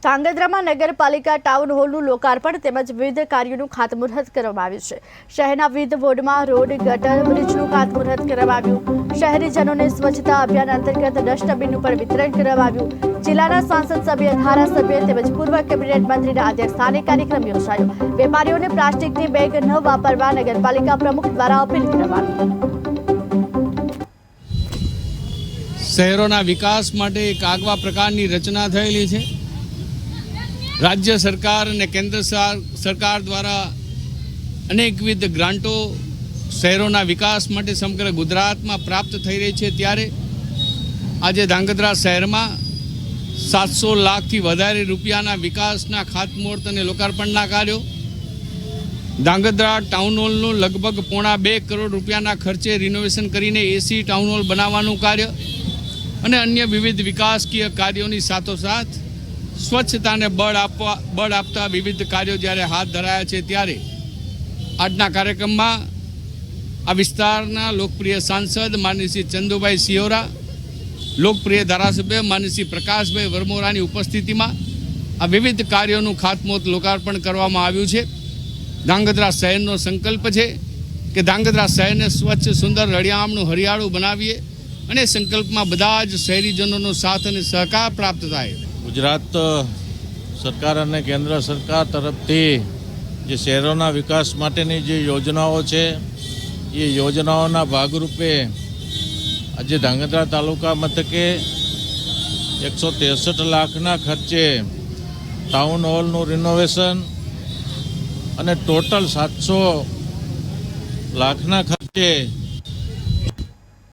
ધાંગધ્રામાં નગરપાલિકા ટાઉન હોલનું લોકાર્પણ તેમજ વિવિધ કાર્યોનું ખાતમુહૂર્ત કરવામાં આવ્યું છે। શહેરના વિવિધ વોર્ડમાં રોડ, ગટર, બ્રિજનું ખાતમુહૂર્ત કરવામાં આવ્યું। શહેરીજનોને સ્વચ્છતા અભિયાન અંતર્ગત ડસ્ટબિનનું પણ વિતરણ કરવામાં આવ્યું। જિલ્લાના સાંસદ સભ્ય, ધારાસભ્ય તેમજ પૂર્વ કેબિનેટ મંત્રીના અધ્યક્ષસ્થાને કાર્યક્રમ યોજાયો। વેપારીઓને પ્લાસ્ટિકની બેગ ન વાપરવા નગરપાલિકા પ્રમુખ દ્વારા અપીલ કરવામાં આવી। શહેરોના વિકાસ માટે એક આગવા પ્રકારની રચના થયેલી છે। રાજ્ય સરકાર અને કેન્દ્ર સરકાર દ્વારા અનેકવિધ ગ્રાન્ટો શહેરોના વિકાસ માટે સમગ્ર ગુજરાતમાં પ્રાપ્ત થઈ રહી છે। ત્યારે આજે ધાંગધ્રા શહેરમાં 700 લાખથી વધારે રૂપિયાના વિકાસના ખાતમુહૂર્ત અને લોકાર્પણના કાર્યો, ધાંગધ્રા ટાઉન હોલનું લગભગ 2.25 કરોડ રૂપિયાના ખર્ચે રિનોવેશન કરીને એસી ટાઉન હોલ બનાવવાનું કાર્ય અને અન્ય વિવિધ વિકાસકીય કાર્યોની સાથોસાથ સ્વચ્છતાને બળ આપતા વિવિધ કાર્યો જ્યારે હાથ ધરાયા છે, ત્યારે આજના કાર્યક્રમમાં આ વિસ્તારના લોકપ્રિય સાંસદ માનનીય શ્રી ચંદુભાઈ સિયોરા, લોકપ્રિય ધારાસભ્ય માનનીય શ્રી પ્રકાશભાઈ વરમોરાની ઉપસ્થિતિમાં આ વિવિધ કાર્યોનું ખાતમુહૂર્ત લોકાર્પણ કરવામાં આવ્યું છે। ધાંગધ્રા શહેરનો સંકલ્પ છે કે ધાંગધ્રા શહેરને સ્વચ્છ, સુંદર, રળિયામણું, હરિયાળું બનાવીએ અને સંકલ્પમાં બધા જ શહેરીજનોનો સાથ અને સહકાર પ્રાપ્ત થાય। ગુજરાત સરકાર અને કેન્દ્ર સરકાર તરફથી જે શહેરોના વિકાસ માટેની જે યોજનાઓ છે, એ યોજનાઓના ભાગરૂપે આજે ધાંગધ્રા તાલુકા મથકે 163 લાખના ખર્ચે ટાઉન હોલનું રિનોવેશન અને ટોટલ 700 લાખના ખર્ચે